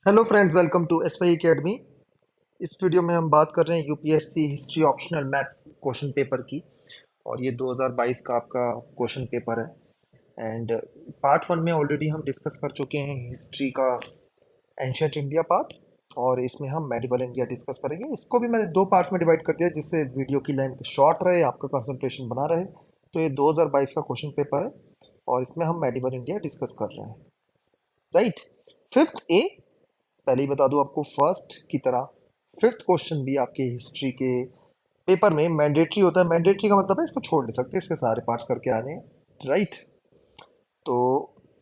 Hello friends, welcome to S Y academy. इस video में हम बात कर रहे हैं UPSC history optional math question paper की। और ये 2022 का आपका क्वेश्चन पेपर है। एंड पार्ट वन में ऑलरेडी हम डिस्कस कर चुके हैं हिस्ट्री का एंशियंट इंडिया पार्ट। और इसमें हम मेडिवल इंडिया डिस्कस करेंगे। इसको भी मैंने दो पार्ट्स में डिवाइड कर दिया जिससे वीडियो की लेंथ शॉर्ट रहे, आपका कंसंट्रेशन बना रहे। तो ये 2022 का क्वेश्चन पेपर है और इसमें हम मेडिवल इंडिया डिस्कस कर रहे हैं। राइट। फिफ्थ ए, पहले ही बता दूं आपको, फर्स्ट की तरह फिफ्थ क्वेश्चन भी आपके हिस्ट्री के पेपर में मैंडेटरी होता है। मैंडेटरी का मतलब है इसको छोड़ नहीं सकते, इसके सारे पार्ट्स करके आने हैं। राइट। तो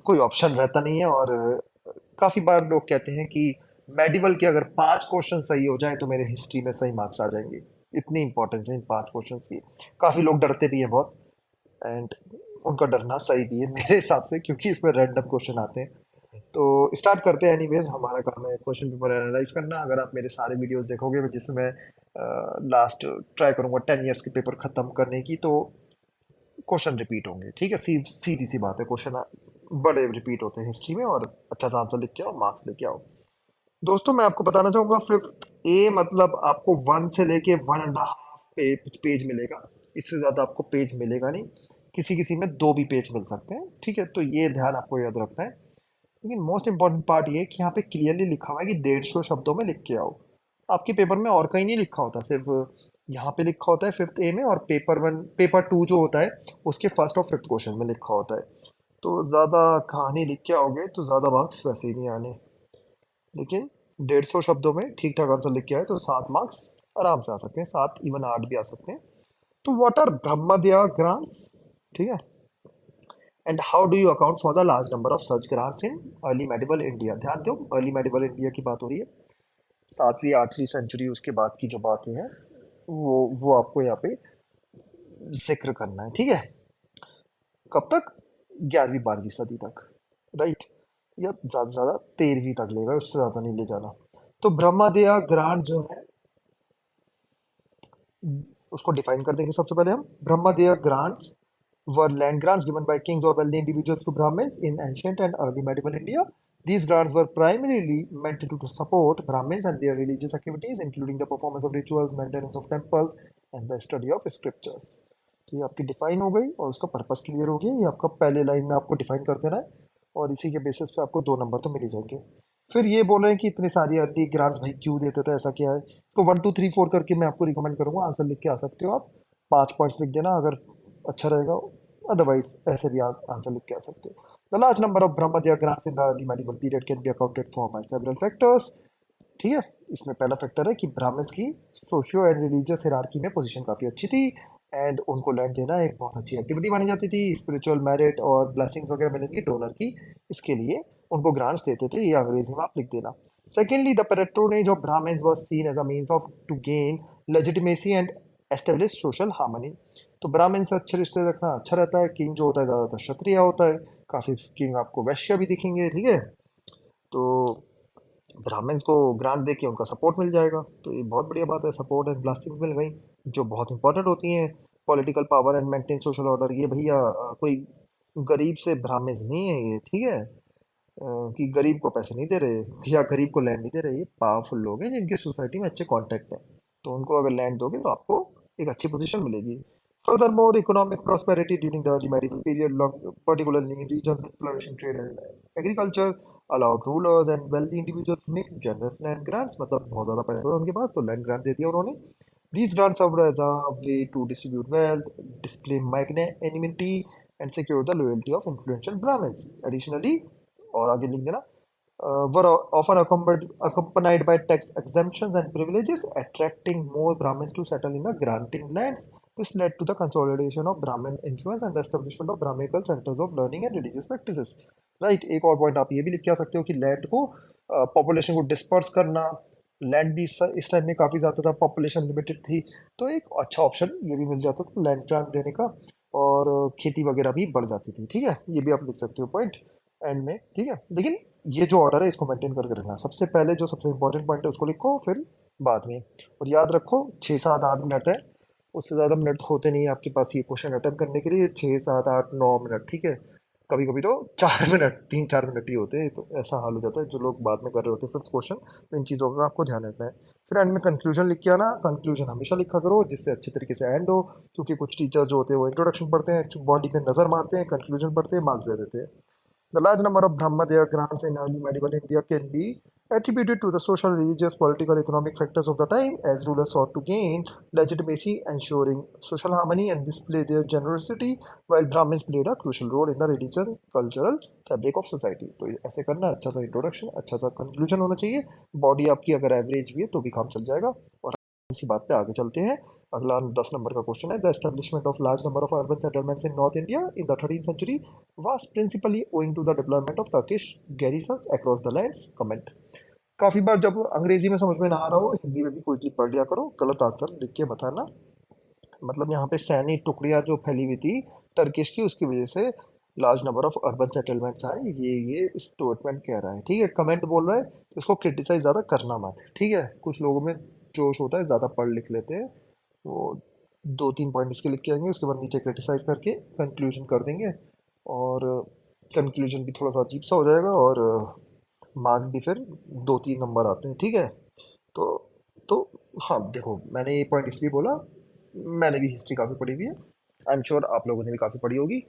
कोई ऑप्शन रहता नहीं है। और काफ़ी बार लोग कहते हैं कि मेडिवल के अगर 5 क्वेश्चन सही हो जाए तो मेरे हिस्ट्री में सही मार्क्स आ जाएंगे। इतनी इंपॉर्टेंस है इन 5 क्वेश्चन की। काफ़ी लोग डरते भी हैं बहुत। एंड उनका डरना सही भी है मेरे हिसाब से, क्योंकि इसमें रैंडम क्वेश्चन आते हैं। तो स्टार्ट करते हैं। एनीवेज, हमारा काम है क्वेश्चन पेपर एनालाइज करना। अगर आप मेरे सारे वीडियोस देखोगे जिसमें मैं लास्ट ट्राई करूंगा 10 इयर्स के पेपर खत्म करने की, तो क्वेश्चन रिपीट होंगे। ठीक है, सीधी सी बात है, क्वेश्चन बड़े रिपीट होते हैं हिस्ट्री में। और अच्छा सा आंसर लिख के आओ, मार्क्स लेके आओ। दोस्तों, मैं आपको बताना चाहूंगा, फिफ्थ ए मतलब आपको 1 से लेके 1.5 पेज मिलेगा। इससे ज्यादा आपको पेज मिलेगा नहीं। किसी किसी में दो भी पेज मिल सकते हैं। ठीक है, तो ये ध्यान आपको याद रखना है। लेकिन मोस्ट इंपॉर्टेंट पार्ट ये है कि यहाँ पे क्लियरली लिखा हुआ है कि 150 शब्दों में लिख के आओ। आपके पेपर में और कहीं नहीं लिखा होता, सिर्फ यहाँ पे लिखा होता है फिफ्थ ए में। और पेपर वन पेपर टू जो होता है उसके फर्स्ट और फिफ्थ क्वेश्चन में लिखा होता है। तो ज़्यादा कहानी लिख के आओगे तो ज़्यादा मार्क्स वैसे ही नहीं आने। लेकिन 150 शब्दों में ठीक ठाक आंसर लिख के आए तो 7 मार्क्स आराम से आ सकते हैं, 7 इवन 8 भी आ सकते हैं। तो व्हाट आर ब्रह्मदया ग्रांट्स? ठीक है। And how do you account for the large number of such grants in early medieval India? ध्यान दो, अर्ली मेडिवल इंडिया की बात हो रही है। 7वीं 8वीं सेंचुरी उसके बाद की जो बातें हैं, वो आपको यहाँ पे जिक्र करना है। ठीक है। कब तक? 11वीं 12वीं सदी तक। राइट। या ज़्यादा से ज़्यादा 13वीं तक लेगा, उससे ज़्यादा नहीं ले जाना। तो ब्रह्मदया ग्रांट जो है उसको डिफाइन कर देंगे सबसे पहले हम। ब्रह्मदया grants were land grants given by kings or wealthy individuals to Brahmins in ancient and early medieval India. These grants were primarily meant to support Brahmins and their religious activities, including the performance of rituals, maintenance of temples, and the study of scriptures. तो ये आपकी define हो गई और उसका purpose clear हो गया। ये आपका पहले लाइन में आपको डिफाइन कर देना है और इसी के बेसिस पे आपको 2 नंबर तो मिल ही जाएंगे। फिर ये बोल रहे हैं कि इतनी सारी अर्ली ग्रांट्स भाई क्यों देते थे, ऐसा क्या है? तो 1 2 3 4 करके मैं आपको रिकमेंड करूंगा, आंसर लिख के आ सकते हो आप। 5 पॉइंट्स लिख देना अगर अच्छा रहेगा। अदरवाइज ऐसे भी आप आंसर लिख के आ सकते हो। The large number of brahmadeya grants in the early medieval period can be accounted for by several factors. ठीक है। इसमें पहला फैक्टर है कि ब्राह्मण्स की सोशियो एंड रिलीजियस हिरार्की में पोजीशन काफ़ी अच्छी थी। एंड उनको लैंड देना एक बहुत अच्छी एक्टिविटी मानी जाती थी। स्पिरिचुअल मेरिट और ब्लेसिंग्स वगैरह मिलेंगी डोनर की, इसके लिए उनको ग्रांट्स देते थे। ये अंग्रेजी में आप लिख देना। Secondly, the patronage of Brahmins was seen as a means of to gain legitimacy and establish social harmony. तो ब्राह्मण से अच्छे रिश्ते रखना अच्छा रहता है। किंग जो होता है ज़्यादातर क्षत्रिय होता है। काफ़ी किंग आपको वैश्य भी दिखेंगे। ठीक है। तो ब्राह्मण्स को ग्रांट दे के उनका सपोर्ट मिल जाएगा, तो ये बहुत बढ़िया बात है। सपोर्ट एंड ब्लेसिंग्स मिल गई जो बहुत इंपॉर्टेंट होती हैं। Political power and maintain social order, ये भैया कोई गरीब से ब्राह्मण्स नहीं है ये। ठीक है। कि गरीब को पैसे नहीं दे रहे या गरीब को लैंड नहीं दे रहे, ये पावरफुल लोग हैं जिनके सोसाइटी में अच्छे कॉन्टैक्ट हैं। तो उनको अगर लैंड दोगे तो आपको एक अच्छी पोजीशन मिलेगी। Furthermore, economic prosperity during the early medieval period, particularly in regions with flourishing trade and agriculture, allowed rulers and wealthy individuals to make generous land grants। मतलब बहुत ज़्यादा पैसा था उनके पास तो लैंड ग्रांट दे दिया उन्होंने। These grants served as a way to distribute wealth, display magnanimity, and secure the loyalty of influential Brahmins. Additionally, और आगे लिख देना, were often accompanied by tax exemptions and privileges, attracting more Brahmins to settle in the granting lands. This led to the consolidation of Brahmin influence and the establishment of Brahminical centers of learning and religious practices. Right. एक और point आप ये भी लिख के आ सकते हो कि लैंड को, पॉपुलेशन को डिस्पर्स करना। लैंड भी इस टाइम में काफ़ी ज़्यादा था, पॉपुलेशन लिमिटेड थी। तो एक अच्छा ऑप्शन ये भी मिल जाता था लैंड ग्रांट देने का। और खेती वगैरह भी बढ़ जाती थी। ठीक है, ये भी आप लिख सकते हो पॉइंट एंड में। ठीक है। लेकिन ये जो ऑर्डर है इसको मेंटेन करके रखना। सबसे पहले जो सबसे इंपॉर्टेंट पॉइंट है उसको लिखो, फिर बाद में। और याद रखो 6 7 8 मिनट है, उससे ज़्यादा मिनट होते नहीं है आपके पास ये क्वेश्चन अटेम्प्ट करने के लिए। 6 7 8 9 मिनट। ठीक है। कभी कभी तो 4 मिनट 3-4 मिनट ही होते हैं, तो ऐसा हाल हो जाता है जो लोग बाद में कर रहे होते हैं फिफ्थ क्वेश्चन। तो इन चीज़ों का आपको ध्यान रखना है। फिर एंड में कंक्लूजन लिख के आना। कंक्लूजन हमेशा लिखा करो जिससे अच्छे तरीके से एंड हो, क्योंकि कुछ टीचर जो होते हैं वो इंट्रोडक्शन पढ़ते हैं, बॉडी पे नजर मारते हैं, कंक्लूजन पढ़ते हैं, मार्क्स दे देते हैं। The large number of Brahmadaya grants in early medieval India can be attributed to the social, religious, political, economic factors of the time, as rulers sought to gain legitimacy, ensuring social harmony and display their generosity, while Brahmins played a crucial role in the religion, cultural fabric of society. तो ऐसे करना, अच्छा सा introduction, अच्छा सा conclusion होना चाहिए। Body आपकी अगर एवरेज भी है तो भी काम चल जाएगा। और इसी बात पे आगे चलते हैं। अगला 10 नंबर का क्वेश्चन है, the establishment of large number of urban settlements in north India in the 13th century was principally owing to the deployment of Turkish garrisons across the lands. Comment. काफी बार जब अंग्रेजी में समझ में ना आ रहा हो, हिंदी में भी कोई चीज पढ़ लिया करो, गलत आंसर लिख के बताना। मतलब यहाँ पे सैनिक टुकड़ियां जो फैली हुई थी टर्किश की, उसकी वजह से large number of urban settlements आए, ये स्टेटमेंट कह रहा है। ठीक है, कमेंट बोल रहा है तो इसको क्रिटिसाइज ज्यादा करना मत। ठीक है, कुछ लोगों में जोश होता है, ज्यादा पढ़ लिख लेते हैं वो। 2-3 पॉइंट इसके लिख के आएंगे, उसके बाद नीचे क्रिटिसाइज करके कंक्लूजन कर देंगे। और कंक्लूजन भी थोड़ा सा अजीब सा हो जाएगा, और मार्क्स भी फिर 2-3 नंबर आते हैं। ठीक है, तो तो हाँ देखो, मैंने ये पॉइंट इसलिए बोला, मैंने भी हिस्ट्री काफ़ी पढ़ी हुई है, आई एम श्योर आप लोगों ने भी काफ़ी पढ़ी होगी।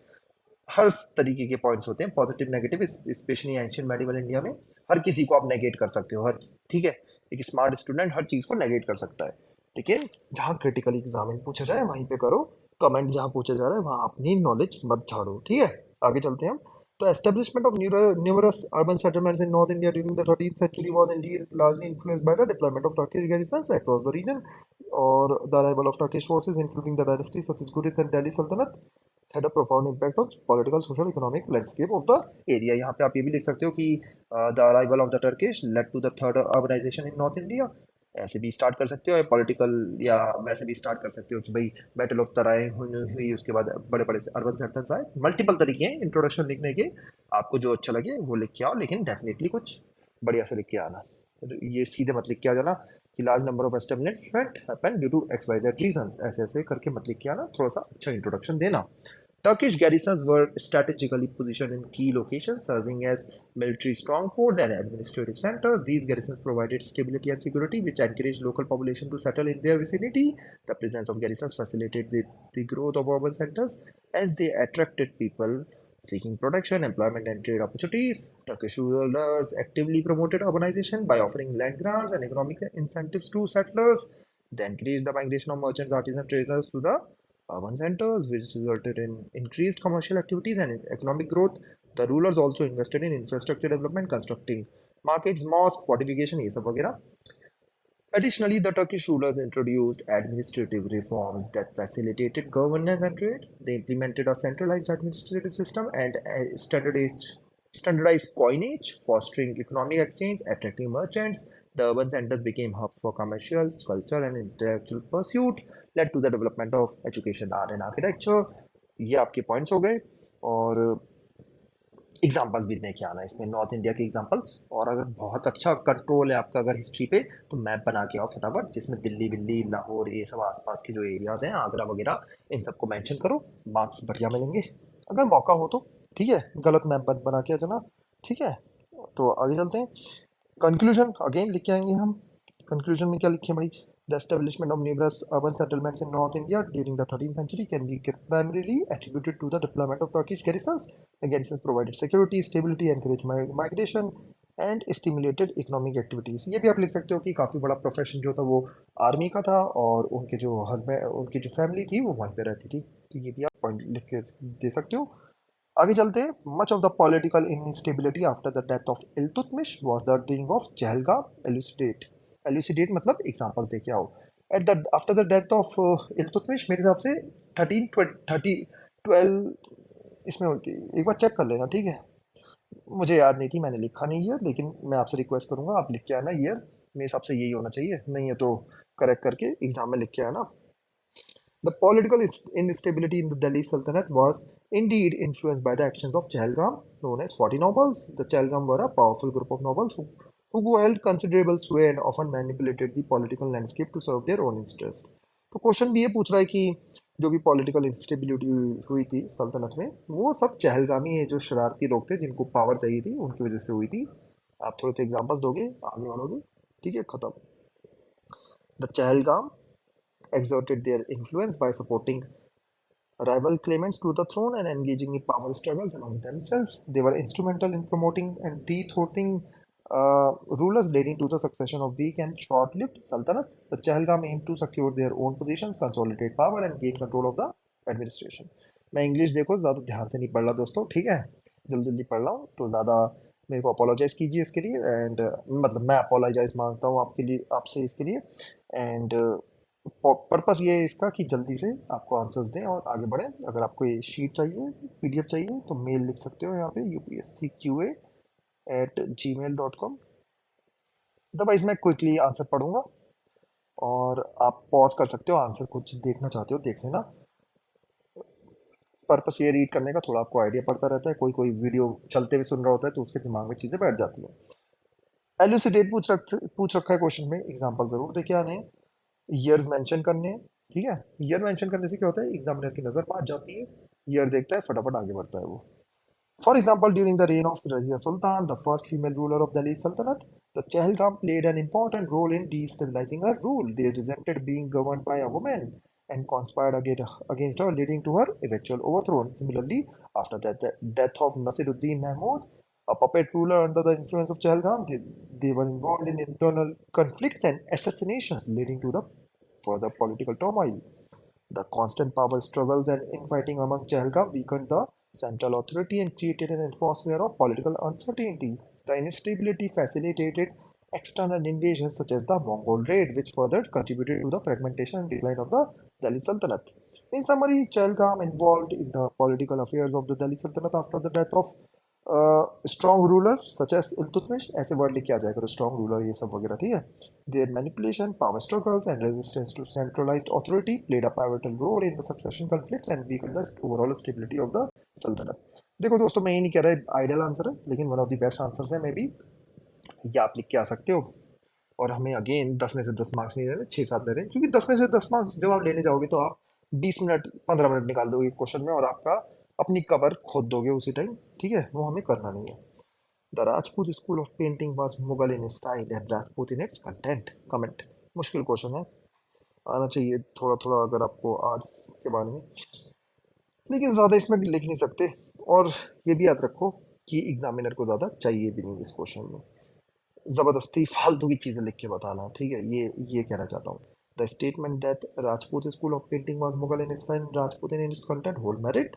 हर तरीके के पॉइंट्स होते हैं, positive negative, specially ancient medieval India में हर किसी को आप नेगेट कर सकते हो, हर। ठीक है, एक स्मार्ट स्टूडेंट हर चीज़ को नेगेट कर सकता है, लेकिन जहाँ क्रिटिकल एग्जामिन पूछा जाए वहीं पे करो। कमेंट जहाँ पूछा जा रहा है वहाँ अपनी नॉलेज मत झाड़ो। ठीक है, आगे चलते हैं हम। तो establishment of numerous urban settlements in North India during the 13th century was indeed largely influenced by the deployment of Turkish garrisons across the region, or the arrival of Turkish forces, including the dynasties such as Ghurid and Delhi Sultanate, had a profound impact on political, social, economic landscape of the area. यहाँ पे आप ये भी लिख सकते हो कि the arrival of the Turkish led to the third urbanization in North India। ऐसे भी स्टार्ट कर सकते हो, या पॉलिटिकल, या वैसे भी स्टार्ट कर सकते हो कि भाई बैटल ऑफ तराइन हुई, उसके बाद बड़े बड़े अर्बन सेंटर्स आए। मल्टीपल तरीके हैं इंट्रोडक्शन लिखने के, आपको जो अच्छा लगे वो लिख के आओ, लेकिन डेफिनेटली कुछ बढ़िया से लिख के आना। ये सीधे मत लिख के आ जाना कि large number of establishment happen due to X Y Z reason, ऐसे ऐसे करके मत लिख के आना, थोड़ा सा अच्छा इंट्रोडक्शन देना। Turkish garrisons were strategically positioned in key locations, serving as military strongholds and administrative centers. These garrisons provided stability and security, which encouraged local population to settle in their vicinity. The presence of garrisons facilitated the growth of urban centers as they attracted people seeking protection, employment, and trade opportunities. Turkish rulers actively promoted urbanization by offering land grants and economic incentives to settlers. They encouraged the migration of merchants, artisans, and traders to the urban centers, which resulted in increased commercial activities and economic growth. The rulers also invested in infrastructure development, constructing markets, mosques, fortification, ये सब वगैरह। Additionally, the Turkish rulers introduced administrative reforms that facilitated governance and trade. They implemented a centralized administrative system and standardized coinage, fostering economic exchange, attracting merchants. The urban centers became hubs for commercial, cultural, and intellectual pursuit, led to the development of education, art, and architecture. ये आपके points हो गए। और examples भी लेके आना इसमें, north India के एग्जाम्पल्स। और अगर बहुत अच्छा कंट्रोल है आपका अगर हिस्ट्री पे, तो मैप बना के आओ फटाफट, जिसमें दिल्ली विल्ली लाहौर ये सब आसपास के जो एरियाज हैं, आगरा वगैरह, इन सबको मेंशन करो, मार्क्स बढ़िया मिलेंगे अगर मौका हो तो। ठीक है, गलत मैप मत बना के आ जाना। ठीक है, तो आगे चलते हैं। कंक्लूजन अगेन लिख के आएंगे हम। कंक्लूजन में क्या लिखे भाई? The establishment of numerous urban settlements in North India during the 13th century can be primarily attributed to the deployment of Turkish garrisons. The garrisons provided security, stability, encouraged migration, and stimulated economic activities. ये भी आप लिख सकते हो कि काफ़ी बड़ा profession जो था वो आर्मी का था, और उनके जो हस्बैंड, उनकी जो फैमिली थी वो वहीं पे रहती थी। तो ये भी आप पॉइंट लिख के दे सकते हो। आगे चलते हैं। Much of the political instability after the death of Iltutmish was the doing of Chahalgani. Elucidate, elucidate मतलब एग्जांपल दे के आओ। At the after the death of Iltutmish, मेरे हिसाब से 1312 इसमें होती है, एक बार चेक कर लेना। ठीक है, मुझे याद नहीं थी, मैंने लिखा नहीं ईयर, लेकिन मैं आपसे रिक्वेस्ट करूंगा आप लिख के आना ईयर। मेरे हिसाब से यही होना चाहिए, नहीं है तो करेक्ट करके एग्जाम में लिख के आना। The political instability in the Delhi Sultanate was indeed influenced by the actions of Chahalgam, known as 40 nobles. The Chahalgam were a powerful group of nobles who held considerable sway and often manipulated the political landscape to serve their own interests. तो question भी ये पूछ रहा है कि जो भी political instability हुई थी सल्तनत में, वो सब चहलगामी है, जो शरारती लोग थे जिनको पावर चाहिए थी, उनकी वजह से हुई थी। आप थोड़े से एग्जांपल्स दोगे, आगे बढ़ोगे। ठीक है, खत्म। The Chahalgani exerted their influence by supporting rival claimants to the throne and engaging in power struggles among themselves. They were instrumental in promoting and de-thwarting rulers, leading to the succession of weak and short-lived sultanates. The Chahalgam aimed to secure their own positions, consolidate power, and gain control of the administration. मैं English देखो ज़्यादा ध्यान से नहीं पढ़ रहा दोस्तों, ठीक है, जल्दी जल्दी पढ़ रहा हूँ, तो ज़्यादा मेरे को अपोलोजाइज कीजिए इसके लिए। एंड मतलब मैं अपोलोजाइज मांगता हूँ आपके लिए, आपसे इसके लिए। एंड पर्पस ये है इसका कि जल्दी से आपको आंसर्स दें और आगे बढ़ें। अगर आपको ये शीट चाहिए, पीडीएफ चाहिए, तो मेल लिख सकते हो यहाँ पे upscqa@gmail.com। अदरवाइज मैं क्विकली आंसर पढ़ूंगा और आप पॉज कर सकते हो, आंसर कुछ देखना चाहते हो देख लेना। पर्पस ये रीड करने का, थोड़ा आपको आइडिया पड़ता रहता है, कोई कोई वीडियो चलते हुए सुन रहा होता है तो उसके दिमाग में चीज़ें बैठ जाती हैं। एल्यूसिडेट पूछ रखा है क्वेश्चन में, एग्जाम्पल जरूर दे के आने हैं। ईयर्स मेंशन करने हैं, ठीक है। ईयर मेंशन करने से क्या होता है, एग्जामिनर की नजर पास जाती है, ईयर देखता है, फटाफट आगे बढ़ता है वो। For example, during the reign of Razia Sultan, the first female ruler of Delhi Sultanate, the Chahalgam played an important role in destabilizing her rule. They resented being governed by a woman and conspired against her, leading to her eventual overthrow. Similarly, after the death of Nasiruddin Mahmud, a puppet ruler under the influence of Chahalgam, they were involved in internal conflicts and assassinations, leading to the further political turmoil. The constant power struggles and infighting among Chehlgam weakened the central authority and created an atmosphere of political uncertainty. The instability facilitated external invasions such as the Mongol raid, which further contributed to the fragmentation and decline of the Delhi Sultanate. In summary, Chehlgam involved in the political affairs of the Delhi Sultanate after the death of strong ruler such as Iltutmish, ऐसे word लिख के आ जाएगा तो strong ruler ये सब वगैरह, ठीक है। Their manipulation, power struggles, and resistance to centralized authority played a pivotal role in the succession conflicts and weakened the overall stability of the Sultanate. देखो दोस्तों, मैं ये नहीं कह रहा आइडियल आंसर है, लेकिन one of the best answer है मे बी, ये आप लिख के आ सकते हो। और हमें अगेन 10 में से 10 मार्क्स नहीं ले रहे, 6-7 ले रहे हैं, क्योंकि 10 में से 10 मार्क्स जब आप लेने जाओगे तो आप 20 मिनट 15 मिनट निकाल दोगे क्वेश्चन में, और आपका अपनी कवर खोद दोगे उसी टाइम, ठीक है, वो हमें करना नहीं है। The Rajput school of painting was Mughal in style and Rajput in its content. Comment. मुश्किल क्वेश्चन है, आना चाहिए थोड़ा थोड़ा अगर आपको आर्ट्स के बारे में, लेकिन ज़्यादा इसमें भी लिख नहीं सकते। और ये भी याद रखो कि एग्जामिनर को ज़्यादा चाहिए भी नहीं इस क्वेश्चन में, ज़बरदस्ती फालतू की चीज़ें लिख के बताना, ठीक है, ये कहना चाहता हूँ। The statement that Rajput school of painting was Mughal in style Rajput in its content hold merit.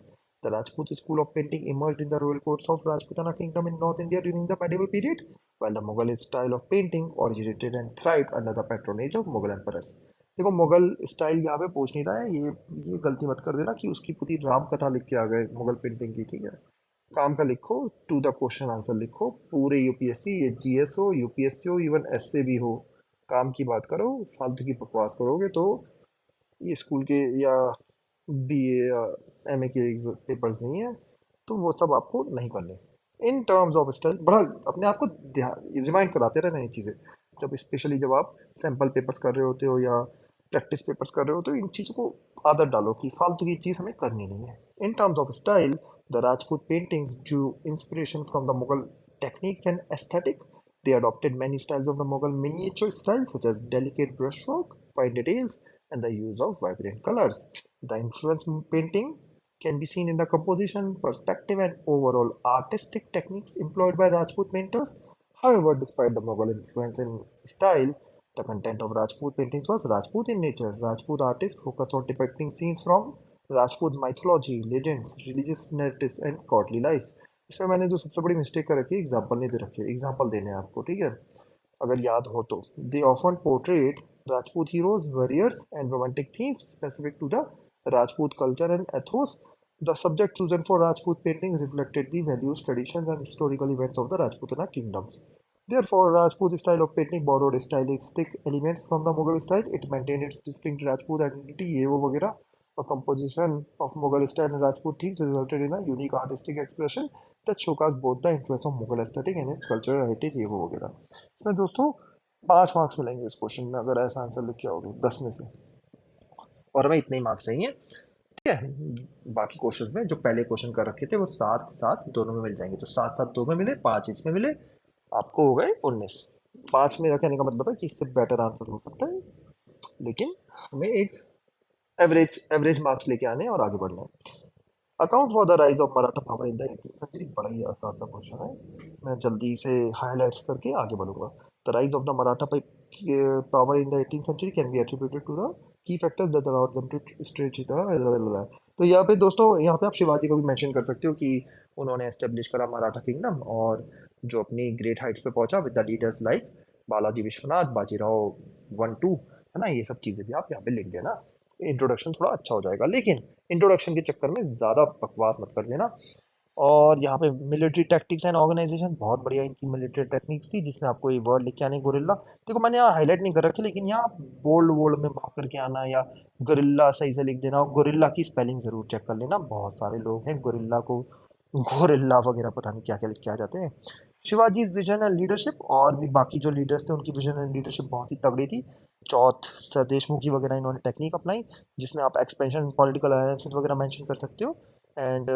The Rajput school of painting emerged in the royal courts of Rajputana kingdom in North India during the medieval period, while the Mughal style of painting originated and thrived under the patronage of Mughal emperors. देखो, Mughal style यहाँ पे पूछ नहीं रहा है, ये गलती मत कर देना कि उसकी पूरी राम कथा लिख के आ गए मुगल पेंटिंग की, ठीक है। काम का लिखो, टू द क्वेश्चन आंसर लिखो, पूरे यूपीएससी, ये जीएस हो, यूपीएससी हो, इवन एसए भी हो, काम की बात करो। फालतू की बकवास करोगे तो ये स्कूल के या बीए या एमए के पेपर्स नहीं है, तो वो सब आपको नहीं करने। इन टर्म्स ऑफ स्टाइल बड़ा अपने आप को रिमाइंड कराते रहना ये चीज़ें, जब स्पेशली जब आप सैम्पल पेपर्स कर रहे होते हो या प्रैक्टिस पेपर्स कर रहे हो, तो इन चीज़ों को आदत डालो कि फालतू की चीज़ हमें करनी नहीं है। In terms of style, the Rajput paintings drew inspiration from the Mughal techniques and aesthetic. They adopted many styles of the Mughal miniature style, such as delicate brushwork, fine details, and the use of vibrant colors. The influence in painting can be seen in the composition, perspective, and overall artistic techniques employed by Rajput painters. However, despite the Mughal influence in style, the content of Rajput paintings was Rajput in nature. Rajput artists focused on depicting scenes from Rajput mythology, legends, religious narratives and courtly life. इसमें मैंने जो सबसे बड़ी mistake कर रखी है, example नहीं दे रखे, एग्जाम्पल देने हैं आपको, ठीक है, अगर याद हो तो। They often portrait Rajput heroes, warriors and romantic themes specific to the Rajput culture and ethos. The subject chosen for Rajput painting reflected the values, traditions, and historical events of the Rajputana kingdoms. Therefore, Rajput style of painting borrowed stylistic elements from the Mughal style. It maintained its distinct Rajput identity, ये वो वगैरह। A composition of Mughal style and Rajput themes resulted in a unique artistic expression that showcased both the influence of Mughal aesthetic and its cultural heritage, ये वो वगैरह। इसमें दोस्तों 5 marks मिलेंगे इस क्वेश्चन में अगर ऐसा आंसर लिख के आओगे 10 में से, और हमें इतने ही मार्क्स चाहिए। है। बाकी क्वेश्चंस में जो पहले क्वेश्चन कर रखे थे वो सात सात दोनों में मिल जाएंगे, तो सात सात दो में मिले, पाँच इसमें मिले, आपको हो गए 19। पाँच मेरा कहने का मतलब है कि इससे बेटर आंसर हो सकता है, लेकिन हमें एक एवरेज एवरेज मार्क्स लेके आने हैं और आगे बढ़ना है। Account for the rise of Maratha power in the 18th century, बड़ा ही आसान सा क्वेश्चन है, मैं जल्दी से हाईलाइट्स करके आगे बढ़ूंगा। The rise of the Maratha power in the 18th century can be attributed to the key factors that allowed them to stretch the. तो यहाँ पे दोस्तों, यहाँ पे आप शिवाजी को भी मेंशन कर सकते हो कि उन्होंने एस्टेब्लिश करा मराठा किंगडम, और जो अपनी ग्रेट हाइट्स पे पहुंचा with the leaders like Balaji Vishwanath, Bajirao 1 2, है ना, ये सब चीज़ें भी आप यहाँ पे लिख देना, इंट्रोडक्शन थोड़ा अच्छा हो जाएगा। लेकिन इंट्रोडक्शन के चक्कर में ज़्यादा बकवास मत कर देना। और यहाँ पे मिलिट्री टैक्टिक्स एंड ऑर्गेनाइजेशन, बहुत बढ़िया इनकी मिलिट्री टेक्निक्स थी, जिसमें आपको ये वर्ड लिख के आने गोरिल्ला। देखो मैंने यहाँ हाईलाइट नहीं कर रखी, लेकिन यहाँ बोल्ड वोल्ड में मार्क करके आना, या गोरिल्ला सही से लिख देना, और गोरिल्ला की स्पेलिंग जरूर चेक कर लेना। बहुत सारे लोग हैं गोरिल्ला को गोरिल्ला वगैरह पता नहीं क्या क्या लिख के आ जाते हैं। शिवाजी विजन एंड लीडरशिप, और भी बाकी जो लीडर्स थे उनकी विजन एंड लीडरशिप बहुत ही तगड़ी थी। चौथ स्वदेशमुखी वगैरह इन्होंने टेक्निक अपनाई, जिसमें आप एक्सपेंशन पॉलिटिकल अलायंसेस वगैरह मेंशन कर सकते हो। एंड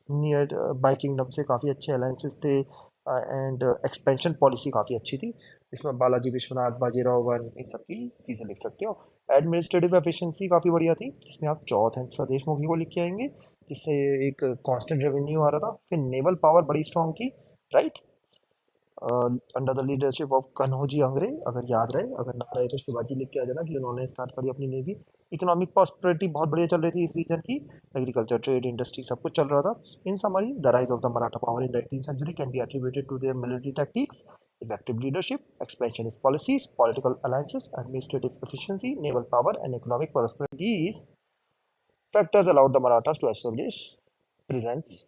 नियर बाई किंगडम से काफ़ी अच्छे अलायंसेस थे, एंड एक्सपेंशन पॉलिसी काफ़ी अच्छी थी। इसमें बालाजी विश्वनाथ, बाजीराव वन, इन सब की चीज़ें लिख सकते हो। एडमिनिस्ट्रेटिव एफिशिएंसी काफ़ी बढ़िया थी, जिसमें आप चौथ एंड स्वदेशमुखी को लिख के आएंगे, जिससे एक कांस्टेंट रेवेन्यू आ रहा था। फिर नेवल पावर बड़ी स्ट्रांग थी, right, under the leadership of Kanhoji Angre. अगर याद रहे, अगर ना रहे तो शिवाजी लिख के आ जाना कि उन्होंने स्टार्ट करी अपनी नेवी। इकोनॉमिक प्रॉस्पेरिटी बहुत बढ़िया चल रही थी इस रीजन की, एग्रीकल्चर, ट्रेड, इंडस्ट्री सब कुछ चल रहा था। In summary, the rise of the Maratha power in the 18th century can be attributed to their military tactics, effective leadership, expansionist policies, political alliances, administrative efficiency, naval power, and economic prosperity. These factors allowed the Marathas to establish presence,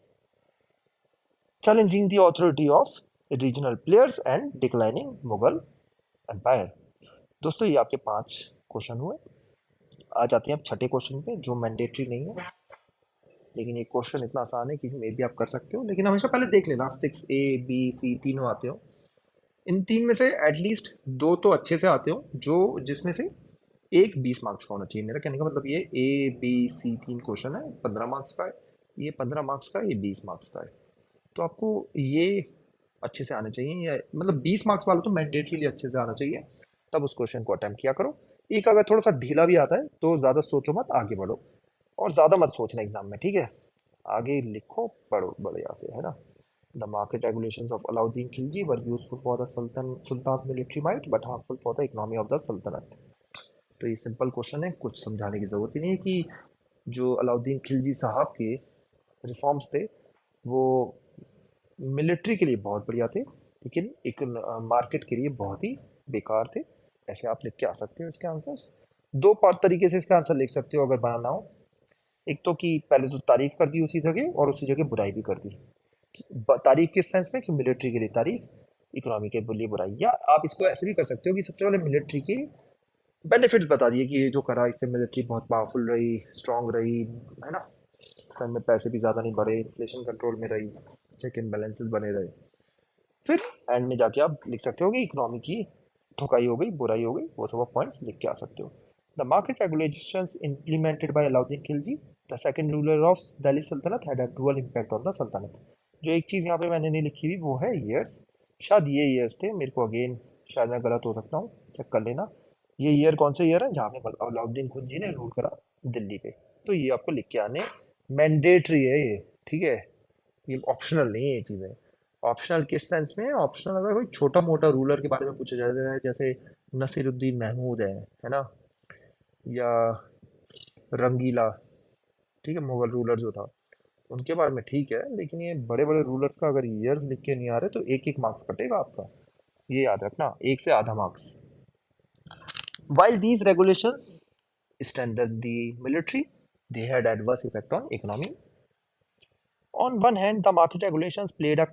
challenging the authority of regional players and declining Mughal empire. दोस्तों ये आपके 5 question हुए। आ जाते हैं अब छठे question पे, जो मैंडेटरी नहीं है, लेकिन ये क्वेश्चन इतना आसान है कि मे भी आप कर सकते हो, लेकिन हमेशा पहले देख लेना 6 A B C तीनों आते हो। इन तीन में से एटलीस्ट 2 तो अच्छे से आते हो, जो जिसमें से एक 20 मार्क्स का होना चाहिए। मेरा कहने का मतलब ये A B C 3 क्वेश्चन है, 15 मार्क्स का है, ये 15 मार्क्स का है, ये 20 मार्क्स का है। तो आपको ये अच्छे से आने चाहिए, या मतलब 20 मार्क्स वाला तो मैंडेटरीली अच्छे से आना चाहिए, तब उस क्वेश्चन को अटेम्प्ट किया करो। एक अगर थोड़ा सा ढीला भी आता है तो ज़्यादा सोचो मत, आगे बढ़ो, और ज़्यादा मत सोचना एग्जाम में, ठीक है। आगे लिखो, पढ़ो बढ़िया से, है ना। The market regulations of Alauddin Khilji were useful for the sultan military might but harmful for the economy of the सल्तनत। तो ये सिंपल क्वेश्चन है, कुछ समझाने की ज़रूरत ही नहीं है कि जो अलाउद्दीन खिलजी साहब के रिफॉर्म्स थे वो मिलिट्री के लिए बहुत बढ़िया थे, लेकिन एक मार्केट के लिए बहुत ही बेकार थे। ऐसे आप लिख के आ सकते हो इसके आंसर्स। दो पार्ट तरीके से इसका आंसर लिख सकते हो अगर बनाना हो। एक तो कि पहले तो तारीफ कर दी उसी जगह, और उसी जगह बुराई भी कर दी। तारीफ किस सेंस में कि मिलिट्री के लिए तारीफ, इकोनॉमी के लिए बुराई। या आप इसको ऐसे भी कर सकते हो कि सबसे पहले मिलिट्री के बेनिफिट्स बता दिए कि ये जो करा इससे मिलिट्री बहुत पावरफुल रही, स्ट्रांग रही, है ना, सन में पैसे भी ज़्यादा नहीं बढ़े, इन्फ्लेशन कंट्रोल में रही, चेक एंड बैलेंसेस बने रहे। फिर एंड में जाके आप लिख सकते हो कि इकोनॉमी की ठुकाई हो गई, बुराई हो गई, वो सब आप पॉइंट्स लिख के आ सकते हो। The market regulations implemented by Alauddin Khilji the second ruler of Delhi Sultanate had a dual impact on the Sultanate. जो एक चीज़ यहाँ पे मैंने नहीं लिखी हुई वो है ईयर्स, शायद ये ईयर्स थे, मेरे को अगेन शायद मैं गलत हो सकता हूँ, चेक कर लेना। ये ईयर कौन से ईयर है जहाँ पे अलाउद्दीन खिलजी ने रूल करा दिल्ली पे, तो ये आपको लिख के आने, मैंडेटरी है ये, ठीक है, ये ऑप्शनल नहीं है ये चीज़ें। ऑप्शनल किस सेंस में है? ऑप्शनल अगर कोई छोटा मोटा रूलर के बारे में पूछा जाता है, जैसे नसीरुद्दीन महमूद है ना, या रंगीला, ठीक है, मुगल रूलर जो था, उनके बारे में ठीक है, लेकिन ये बड़े बड़े रूलर्स का अगर ईयर्स लिख के नहीं आ रहे तो एक एक मार्क्स कटेगा आपका, ये याद रखना, एक से आधा marks. While these regulations strengthened the military, they had adverse effect on economy. On one hand, the market regulations played a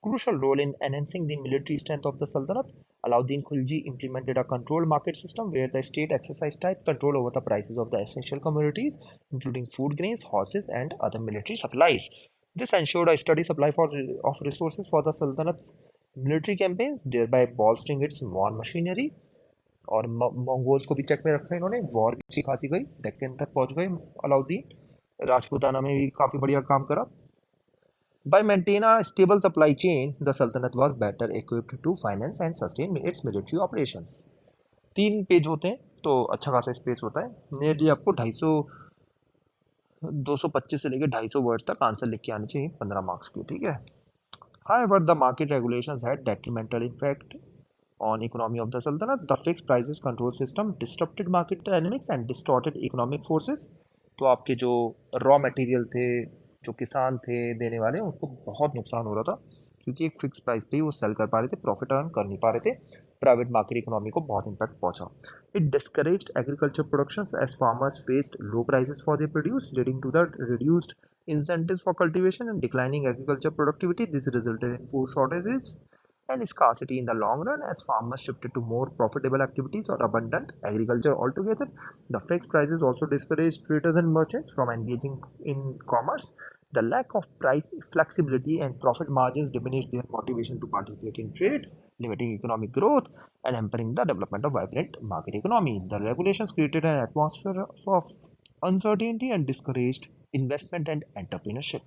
crucial role in enhancing the military strength of the Sultanate. Alauddin Khilji implemented a controlled market system where the state exercised tight control over the prices of the essential commodities, including food grains, horses, and other military supplies. This ensured a steady supply of resources for the Sultanate's military campaigns, thereby bolstering its war machinery. और Mongols को भी check में रखा इन्होंने, war भी अच्छी खासी गई, डेक्कन तक पहुंच गए अलाउद्दीन। राजपूताना में भी काफ़ी बढ़िया काम करा. By maintaining a stable supply chain, the Sultanate was better equipped to finance and sustain its military operations. 3 page होते हैं तो अच्छा खासा स्पेस होता है. नियरली आपको 225 से लेकर 250 वर्ड्स तक आंसर लिख के आने चाहिए 15 मार्क्स के. ठीक है. However, the market regulations had detrimental effect on economy of the Sultanate. The fixed prices control system disrupted market dynamics and distorted economic forces. तो आपके जो रॉ मटेरियल थे, जो किसान थे देने वाले, उनको बहुत नुकसान हो रहा था क्योंकि एक फिक्स प्राइस पे ही वो सेल कर पा रहे थे, प्रॉफिट अर्न कर नहीं पा रहे थे. प्राइवेट मार्केट इकोनॉमी को बहुत इम्पैक्ट पहुंचा. It discouraged agriculture production as farmers faced low prices for their produce leading to the reduced incentives for cultivation and declining agriculture productivity. This resulted in food shortages and scarcity in the long run as farmers shifted to more profitable activities or abundant agriculture altogether. The fixed prices also discouraged traders and merchants from engaging in commerce. The lack of price flexibility and profit margins diminished their motivation to participate in trade, limiting economic growth and hampering the development of vibrant market economy. The regulations created an atmosphere of uncertainty and discouraged investment and entrepreneurship.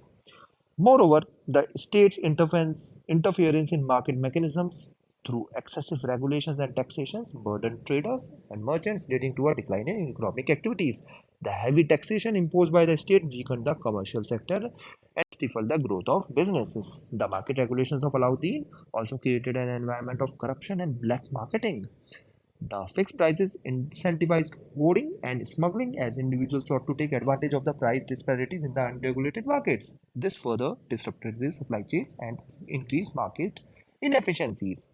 Moreover, the state's interference in market mechanisms through excessive regulations and taxations burdened traders and merchants, leading to a decline in economic activities. The heavy taxation imposed by the state weakened the commercial sector and stifled the growth of businesses. The market regulations of Alauddin also created an environment of corruption and black marketing. The fixed prices incentivized hoarding and smuggling as individuals sought to take advantage of the price disparities in the unregulated markets. This further disrupted the supply chains and increased market inefficiencies.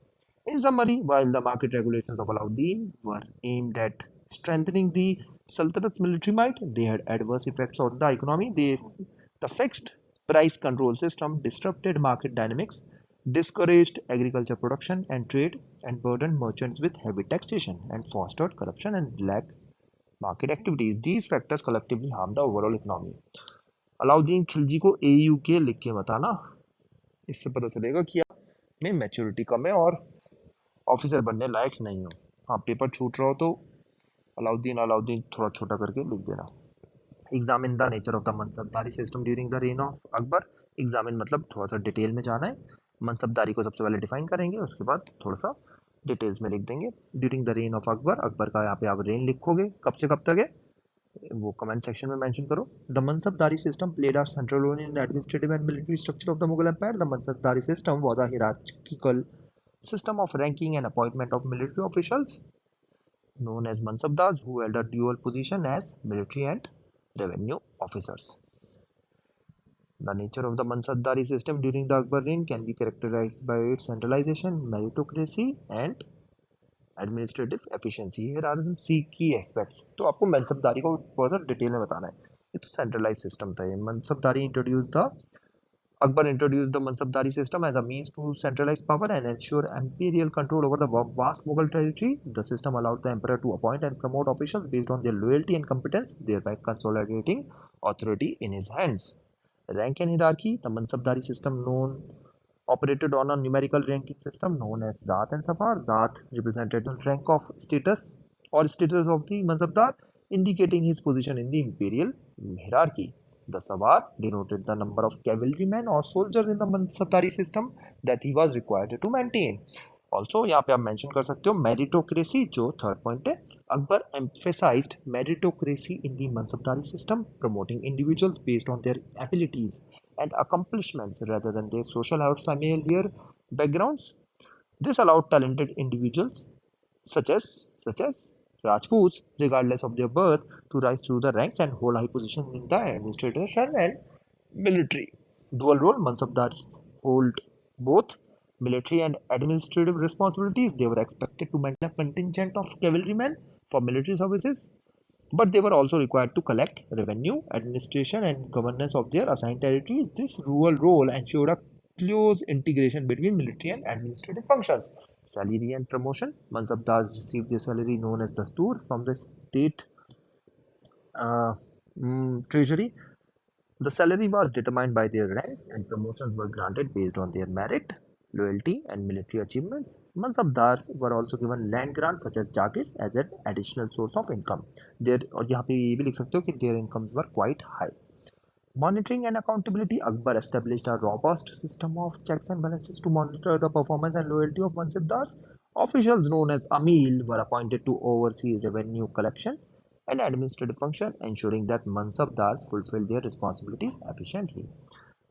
In summary, while the market regulations of Alauddin were aimed at strengthening the Sultanate's military might, they had adverse effects on the economy. The fixed price control system disrupted market dynamics, discouraged agriculture production and trade, and burdened merchants with heavy taxation, and fostered corruption and black market activities. These factors collectively harm the overall economy. Alauddin Khilji को AU के लिख के बताना, इससे पता चलेगा कि आप में मैच्योरिटी कम है और ऑफिसर बनने लायक नहीं हो. हाँ, पेपर छूट रहा हो तो अलाउद्दीन अलाउद्दीन थोड़ा छोटा करके लिख देना. Examine the nature of the Mansabdari system during the rain of Akbar. Examine मतलब थोड़ा सा डिटेल में जाना है. मनसबदारी को सबसे पहले डिफाइन करेंगे, उसके बाद थोड़ा सा डिटेल्स में लिख देंगे. During the rain of Akbar, Akbar का यहाँ पे आप रेन लिखोगे, कब से कब तक है वो कमेंट सेक्शन में मेंशन करो. The Mansabdari system played a central role in administrative and military structure of the Mughal empire. The Mansabdari system was a hierarchical system of ranking and appointment of military officials known as Mansabdars who held a dual position as military and revenue officers. The nature of the Mansabdari system during the Akbar reign can be characterized by its centralization, meritocracy and administrative efficiency. Here are some सी key aspects. तो आपको मनसबदारी को बहुत detail में बताना है. ये तो सेंट्रलाइज सिस्टम था. ये mansabdari introduce the Akbar introduced the Mansabdari system as a means to centralize power and ensure imperial control over the vast Mughal territory. The system allowed the emperor to appoint and promote officials based on their loyalty and competence, thereby consolidating authority in his hands. Rank and hierarchy. The Mansabdari system operated on a numerical ranking system known as Zaat and Safar. Zaat represented the rank of status or status of the Mansabdar, indicating his position in the imperial hierarchy. The Sawar denoted the number of cavalrymen or soldiers in the Mansabdari system that he was required to maintain. Also, यहाँ पे आप mention कर सकते हो meritocracy, जो third point है. Akbar emphasized meritocracy in the Mansabdari system, promoting individuals based on their abilities and accomplishments rather than their social or familial backgrounds. This allowed talented individuals such as Rajputs, regardless of their birth, to rise through the ranks and hold high positions in the administration and military. Dual role Mansabdaris hold both military and administrative responsibilities. They were expected to maintain a contingent of cavalrymen for military services, but they were also required to collect revenue, administration, and governance of their assigned territories. This dual role ensured a close integration between military and administrative functions. Salary and promotion. Mansabdars received their salary known as Dastur from the state uh, treasury. The salary was determined by their ranks, and promotions were granted based on their merit, loyalty, and military achievements. Mansabdars were also given land grants such as jagirs as an additional source of income. Their और यहाँ पे ये भी लिख सकते हो कि their incomes were quite high. Monitoring and accountability. Akbar established a robust system of checks and balances to monitor the performance and loyalty of mansabdars. Officials known as Amil were appointed to oversee revenue collection and administrative function, ensuring that mansabdars fulfilled their responsibilities efficiently.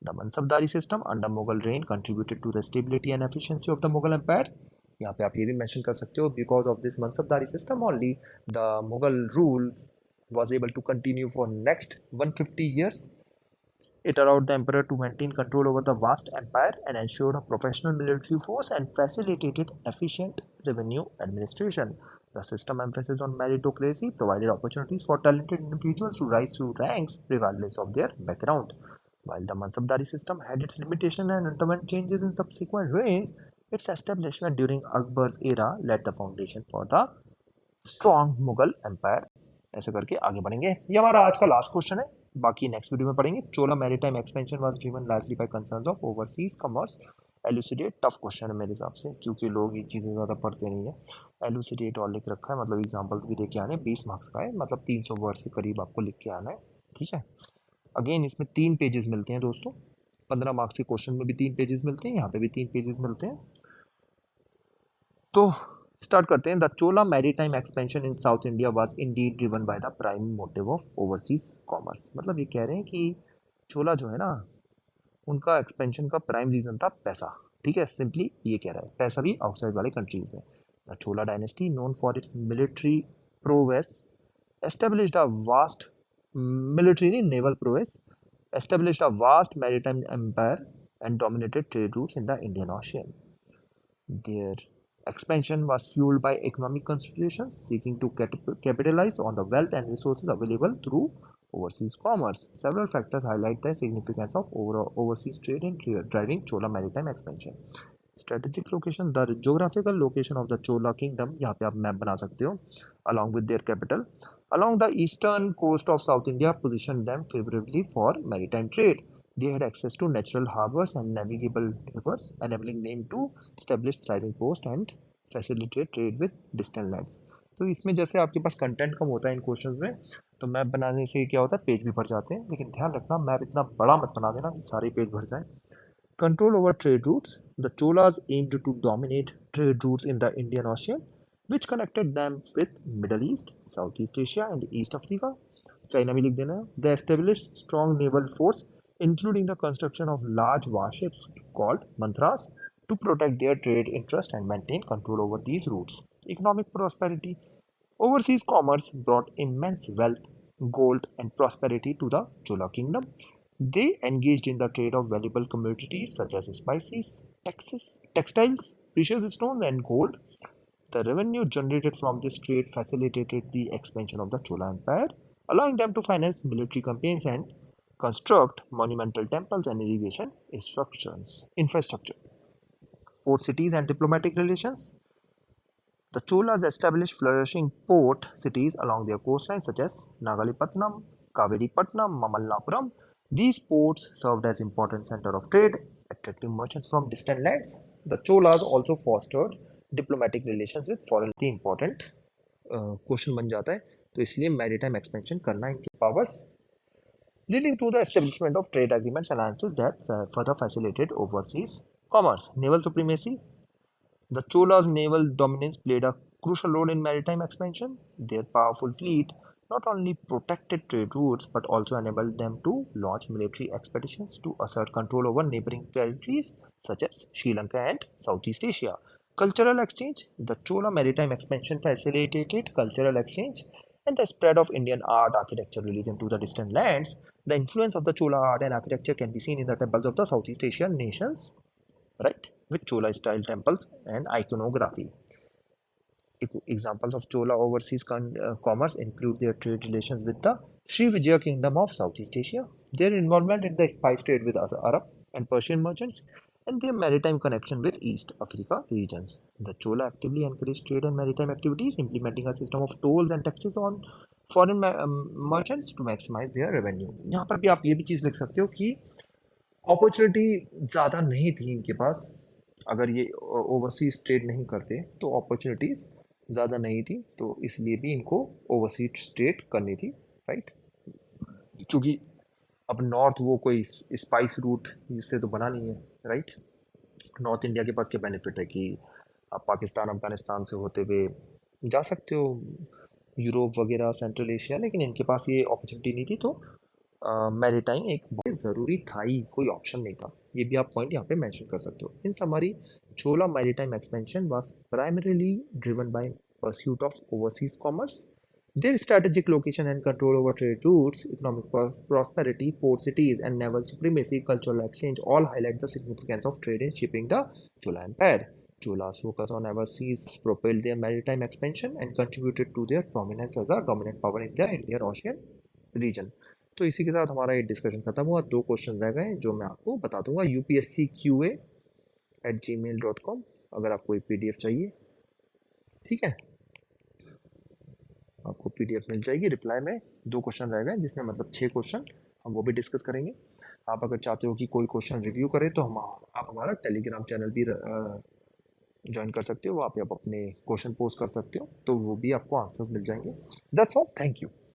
The Mansabdari system under Mughal reign contributed to the stability and efficiency of the Mughal Empire. यहाँ पे आप ये भी mention कर सकते हो because of this Mansabdari system only the Mughal rule was able to continue for next 150 years. It allowed the emperor to maintain control over the vast empire and ensured a professional military force and facilitated efficient revenue administration. The system emphasized on meritocracy, provided opportunities for talented individuals to rise through ranks regardless of their background. While the Mansabdari system had its limitations and underwent changes in subsequent reigns, its establishment during Akbar's era laid the foundation for the strong Mughal empire. ऐसे करके आगे बढ़ेंगे. ये हमारा आज का last question है, बाकी नेक्स्ट वीडियो में पढ़ेंगे. Chola maritime expansion was driven largely by concerns of overseas commerce. Elucidate tough question है मेरे हिसाब से, क्योंकि लोग ये चीज़ें ज़्यादा पढ़ते नहीं है. एलुसिडेट और लिख रखा है, मतलब एग्जांपल्स भी देके आने. 20 मार्क्स का है, मतलब 300 वर्ड्स के करीब आपको लिख के आना है. ठीक है. अगेन इसमें 3 पेजेस मिलते हैं दोस्तों. 15 मार्क्स के क्वेश्चन में भी 3 पेजेस मिलते हैं, यहाँ पे भी 3 पेजेस मिलते हैं. तो स्टार्ट करते हैं. The Chola maritime expansion in south India was Indeed driven by the prime motive of overseas commerce. मतलब ये कह रहे हैं कि चोला जो है ना, उनका एक्सपेंशन का प्राइम रीजन था पैसा. ठीक है, सिंपली ये कह रहा है, पैसा भी आउटसाइड वाले कंट्रीज में. The Chola dynasty known for its military prowess established a vast military naval prowess, established a vast maritime empire, and dominated trade routes in the Indian Ocean. Their expansion was fueled by economic considerations, seeking to capitalize on the wealth and resources available through overseas commerce. Several factors highlight the significance of overseas trade in driving Chola maritime expansion. Strategic location, the geographical location of the Chola kingdom, यहाँ पे आप map बना सकते हो, along with their capital, along the eastern coast of South India, positioned them favorably for maritime trade. They had access to natural harbors and navigable rivers, enabling them to establish thriving posts and facilitate trade with distant lands. तो इसमें जैसे आपके पास content कम होता है इन questions में, तो map बनाने से क्या होता है, पेज भी भर जाते हैं. लेकिन ध्यान रखना, मैप इतना बड़ा मत बना देना कि सारे पेज भर जाएं. Control over trade routes. The Cholas aimed to dominate trade routes in the Indian Ocean, which connected them with Middle East, Southeast Asia, and East Africa. China में लिख देना. They established strong naval force, including the construction of large warships called mantras, to protect their trade interest and maintain control over these routes. Economic prosperity. Overseas commerce brought immense wealth, gold, and prosperity to the Chola kingdom. They engaged in the trade of valuable commodities such as spices, textiles, precious stones, and gold. The revenue generated from this trade facilitated the expansion of the Chola Empire, allowing them to finance military campaigns and construct monumental temples and irrigation infrastructure. Port cities and diplomatic relations. The Cholas established flourishing port cities along their coastline such as Nagalipatnam, Kaviripatnam, Mamallapuram. These ports served as important center of trade, attracting merchants from distant lands. The Cholas also fostered diplomatic relations with foreign. important question बन जाता है, तो इसलिए maritime expansion करना इनके powers, leading to the establishment of trade agreements alliances that further facilitated overseas commerce. Naval supremacy. The Cholas' naval dominance played a crucial role in maritime expansion. Their powerful fleet not only protected trade routes but also enabled them to launch military expeditions to assert control over neighboring territories such as Sri Lanka and Southeast Asia. Cultural exchange. The Chola maritime expansion facilitated cultural exchange and the spread of Indian art, architecture, religion to the distant lands. The influence of the Chola art and architecture can be seen in the temples of the Southeast Asian nations, right, with Chola style temples and iconography. Examples of Chola overseas commerce include their trade relations with the Sri Vijaya kingdom of Southeast Asia, their involvement in the spice trade with Arab and Persian merchants, and their maritime connection with East Africa regions. The Chola actively encouraged trade and maritime activities, implementing a system of tolls and taxes on foreign merchants to maximize their revenue. यहाँ पर भी आप ये भी चीज़ लिख सकते हो कि अपॉर्चुनिटी ज़्यादा नहीं थी इनके पास. अगर ये ओवरसीज ट्रेड नहीं करते तो अपॉर्चुनिटीज़ ज़्यादा नहीं थी, तो इसलिए भी इनको ओवरसीज ट्रेड करनी थी, राइट. क्योंकि अब नॉर्थ वो कोई स्पाइस रूट जिससे तो बना नहीं है, राइट। नॉर्थ इंडिया के पास क्या बेनिफिट है कि आप पाकिस्तान अफगानिस्तान से होते हुए जा सकते हो यूरोप वगैरह सेंट्रल एशिया, लेकिन इनके पास ये अपॉर्चुनिटी नहीं थी, तो मैरीटाइम एक बहुत ज़रूरी था ही, कोई ऑप्शन नहीं था। ये भी आप पॉइंट यहाँ पे मेंशन कर सकते हो। इन summary, Chola maritime expansion was primarily driven by pursuit of overseas commerce. Their strategic location and control over trade routes, economic prosperity, port cities, and naval supremacy, cultural exchange all highlight the significance of trade in shaping the Chola Empire. Cholas focus on overseas propelled their maritime expansion and contributed to their prominence as a dominant power in the Indian Ocean region. तो इसी के साथ हमारा ये discussion खत्म हुआ। दो question रह गए जो मैं आपको बता दूंगा। upscqa@gmail.com, अगर आपको एक पीडीएफ चाहिए, ठीक है, आपको पीडीएफ मिल जाएगी रिप्लाई में। दो क्वेश्चन रह गए जिसमें मतलब 6 क्वेश्चन, हम वो भी डिस्कस करेंगे। आप अगर चाहते हो कि कोई क्वेश्चन रिव्यू करें तो हम आप हमारा टेलीग्राम चैनल भी ज्वाइन कर सकते हो, वहाँ पे आप अपने क्वेश्चन पोस्ट कर सकते हो, तो वो भी आपको आंसर्स मिल जाएंगे। That's all, thank you.